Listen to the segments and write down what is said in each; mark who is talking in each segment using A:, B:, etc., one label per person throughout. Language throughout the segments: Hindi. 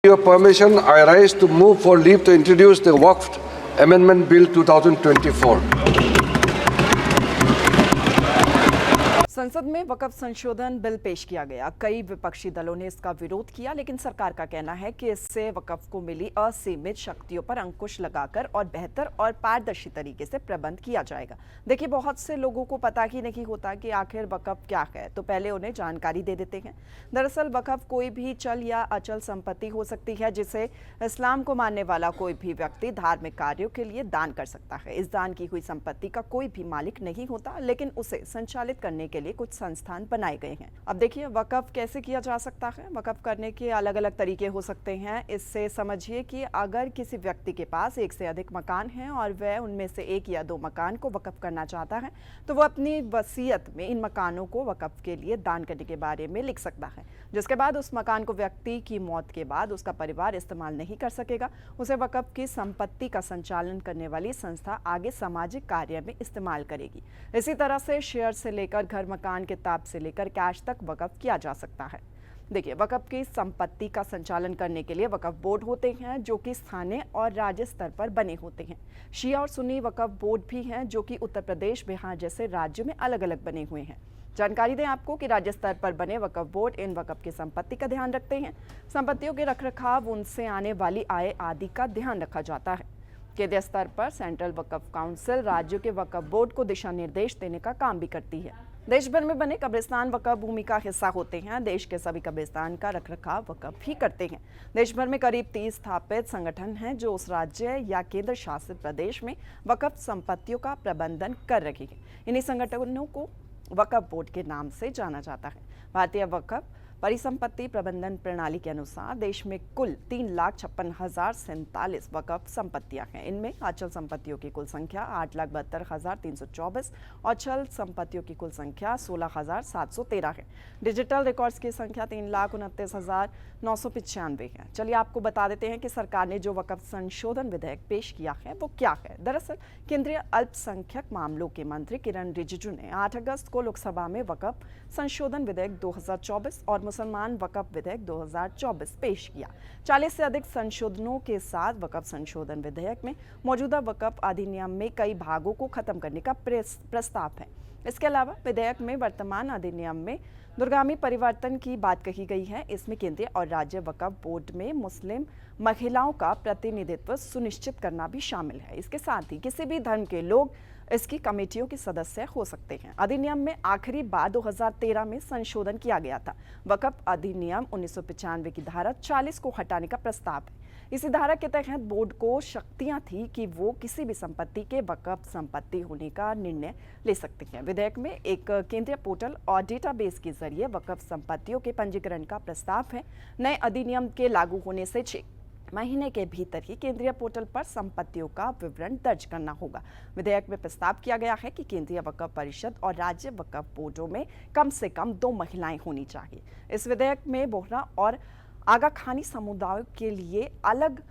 A: Your permission, I rise to move for leave to introduce the Waqf Amendment Bill 2024.
B: संसद में वक्फ संशोधन बिल पेश किया गया। कई विपक्षी दलों ने इसका विरोध किया, लेकिन सरकार का कहना है कि इससे वक्फ को मिली असीमित शक्तियों पर अंकुश लगाकर और बेहतर और पारदर्शी तरीके से प्रबंध किया जाएगा। देखिए, बहुत से लोगों को पता ही नहीं होता कि आखिर वक्फ क्या है, तो पहले उन्हें जानकारी दे देते हैं। दरअसल वक्फ कोई भी चल या अचल संपत्ति हो सकती है जिसे इस्लाम को मानने वाला कोई भी व्यक्ति धार्मिक कार्यों के लिए दान कर सकता है। इस दान की हुई संपत्ति का कोई भी मालिक नहीं होता, लेकिन उसे संचालित करने के लिए कुछ संस्थान बनाए गए हैं। अब देखिए, वक्फ कैसे किया जा सकता है। वक्फ करने के अलग अलग तरीके हो सकते हैं। इससे समझिए कि अगर किसी व्यक्ति के पास एक से अधिक मकान हैं और वह उनमें से एक या दो मकान को वक्फ करना चाहता है, तो वह अपनी वसीयत में इन मकानों को वक्फ के लिए दान करने के बारे में लिख सकता है, जिसके बाद उस मकान को व्यक्ति की मौत के बाद उसका परिवार इस्तेमाल नहीं कर सकेगा। उसे वक्फ की संपत्ति का संचालन करने वाली संस्था आगे सामाजिक कार्य में इस्तेमाल करेगी। इसी तरह से शेयर से लेकर घर, मकान, किताब से लेकर कैश तक वक्फ किया जा सकता है। देखिए, वक्फ की संपत्ति का संचालन करने के लिए वक्फ बोर्ड होते हैं जो कि स्थानीय और राज्य स्तर पर बने होते हैं। शिया और सुन्नी वक्फ बोर्ड भी हैं जो कि उत्तर प्रदेश, बिहार जैसे राज्यों में अलग अलग बने हुए हैं। जानकारी दें आपको कि राज्य स्तर पर बने वक्फ बोर्ड इन वक्फ की संपत्ति का ध्यान रखते हैं। संपत्तियों के रखरखाव, उनसे आने वाली आय आदि का ध्यान रखा जाता है। केंद्रीय स्तर पर सेंट्रल वक्फ काउंसिल राज्यों के वक्फ बोर्ड को दिशा निर्देश देने का काम भी करती है। देश भर में बने कब्रिस्तान वक्फ भूमि का हिस्सा होते हैं। देश के सभी कब्रिस्तान का रखरखाव वक्फ ही करते हैं। देश भर में करीब 30 स्थापित संगठन हैं जो उस राज्य या केंद्र शासित प्रदेश में वक्फ संपत्तियों का प्रबंधन कर रही है। इन्हीं संगठनों को वक्फ बोर्ड के नाम से जाना जाता है। भारतीय वक्फ परिसंपत्ति प्रबंधन प्रणाली के अनुसार देश में कुल 3,56,047 वक्फ संपत्तियां हैं। इनमें अचल संपत्तियों की कुल संख्या 8,72,324 और चल संपत्तियों की कुल संख्या 16,713 है। डिजिटल रिकॉर्ड्स की संख्या 3,29,995 है। चलिए आपको बता देते हैं कि सरकार ने जो वक्फ संशोधन विधेयक पेश किया है वो क्या है। दरअसल केंद्रीय अल्पसंख्यक मामलों के मंत्री किरण रिजिजू ने 8 अगस्त को लोकसभा में वक्फ संशोधन विधेयक 2024 और मुसलमान वक्फ विधेयक 2024 पेश किया। 40 से अधिक संशोधनों के साथ वक्फ संशोधन विधेयक में मौजूदा वक्फ अधिनियम में कई भागों को खत्म करने का प्रस्ताव है। इसके अलावा विधेयक में वर्तमान अधिनियम में दूरगामी परिवर्तन की बात कही गई है। इसमें केंद्रीय और राज्य वक्फ बोर्ड में मुस्लिम महिलाओं का प्रतिनिधित्व सुनिश्चित करना भी शामिल है। इसके साथ ही किसी भी धर्म के लोग इसकी कमेटियों के सदस्य हो सकते हैं। अधिनियम में आखिरी बार 2013 में संशोधन किया गया था। वक्फ अधिनियम 1995 की धारा 40 को हटाने का प्रस्ताव है। इसी धारा के तहत बोर्ड को शक्तियां थी कि वो किसी भी संपत्ति के वक्फ संपत्ति होने का निर्णय ले सकती है। विधेयक में एक केंद्रीय पोर्टल और डेटाबेस के जरिए वक्फ संपत्तियों के पंजीकरण का प्रस्ताव है। नए अधिनियम के लागू होने से 6 महीने के भीतर ही केंद्रीय पोर्टल पर संपत्तियों का विवरण दर्ज करना होगा। विधेयक में प्रस्ताव किया गया है कि केंद्रीय वक्फ परिषद और राज्य वक्फ बोर्डों में कम से कम 2 महिलाएं होनी चाहिए। इस विधेयक में बोहरा और आगा खानी समुदायों के लिए अलग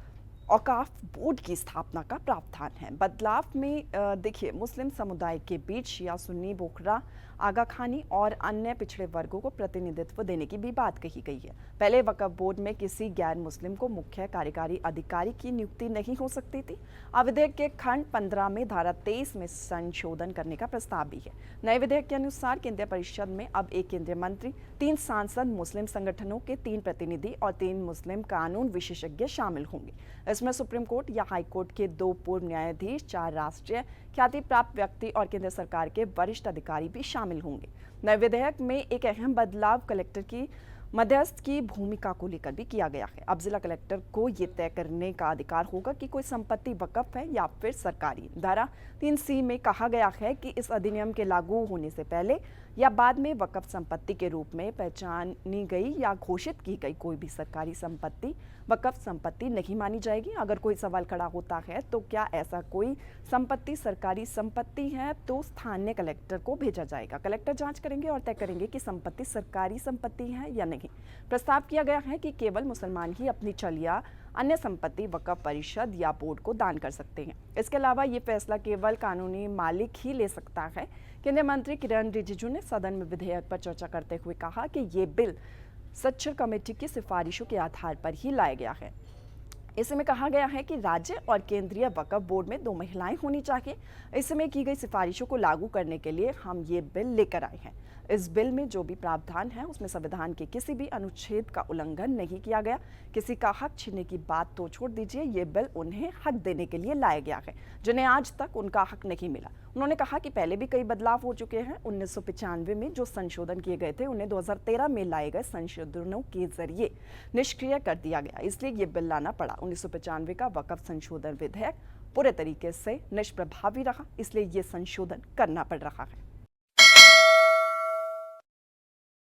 B: औकाफ बोर्ड की स्थापना का प्रावधान है। बदलाव में देखिए, मुस्लिम समुदाय के बीच शिया, सुन्नी, बोहरा, आगा खानी और अन्य पिछड़े वर्गों को प्रतिनिधित्व देने की भी बात कही गई है। पहले वक्फ बोर्ड में किसी गैर मुस्लिम को मुख्य कार्यकारी अधिकारी की नियुक्ति नहीं हो सकती थी। विधेयक के खंड 15 में धारा 23 में संशोधन करने का प्रस्ताव भी है। नए विधेयक के अनुसार केंद्रीय परिषद में अब 1 केंद्रीय मंत्री, 3 सांसद, मुस्लिम संगठनों के 3 प्रतिनिधि और 3 मुस्लिम कानून विशेषज्ञ शामिल होंगे। इसमें सुप्रीम कोर्ट या हाई कोर्ट के 2 पूर्व न्यायाधीश, 4 राष्ट्रीय ख्याति प्राप्त व्यक्ति और केंद्र सरकार के वरिष्ठ अधिकारी भी शामिल होंगे। नए विधेयक में एक अहम बदलाव कलेक्टर की मध्यस्थ की भूमिका को लेकर भी किया गया है। अब जिला कलेक्टर को ये तय करने का अधिकार होगा कि कोई संपत्ति वक्फ है या फिर सरकारी। धारा 3C में कहा गया है कि इस अधिनियम के लागू होने से पहले या बाद में वक्फ संपत्ति के रूप में पहचानी गई या घोषित की गई कोई भी सरकारी संपत्ति वक्फ संपत्ति नहीं मानी जाएगी। अगर कोई सवाल खड़ा होता है तो क्या ऐसा कोई संपत्ति सरकारी संपत्ति है, तो स्थानीय कलेक्टर को भेजा जाएगा। कलेक्टर जांच करेंगे और तय करेंगे कि संपत्ति सरकारी संपत्ति है या नहीं। प्रस्ताव किया गया है कि केवल मुसलमान ही अपनी चल या अन्य संपत्ति वक्फ परिषद या बोर्ड को दान कर सकते हैं। इसके अलावा ये फैसला केवल कानूनी मालिक ही ले सकता है। केंद्रीय मंत्री किरण रिजिजू ने सदन में विधेयक पर चर्चा करते हुए कहा कि ये बिल सच्चर कमेटी की सिफारिशों के आधार पर ही लाया गया है। इसमें कहा गया है कि राज्य और केंद्रीय वक्फ बोर्ड में 2 महिलाएं होनी चाहिए। इसमें की गई सिफारिशों को लागू करने के लिए हम ये बिल लेकर आए हैं। इस बिल में जो भी प्रावधान है उसमें संविधान के किसी भी अनुच्छेद का उल्लंघन नहीं किया गया। किसी का हक छीनने की बात तो छोड़ दीजिए, ये बिल उन्हें हक देने के लिए लाया गया है जिन्हें आज तक उनका हक नहीं मिला। उन्होंने कहा कि पहले भी कई बदलाव हो चुके हैं। 1995 में जो संशोधन किए गए थे उन्हें 2013 में लाए गए संशोधनों के जरिए निष्क्रिय कर दिया गया, इसलिए ये बिल लाना पड़ा। 1995 का वक्फ संशोधन विधेयक पूरे तरीके से निष्प्रभावी रहा, इसलिए ये संशोधन करना पड़ रहा है।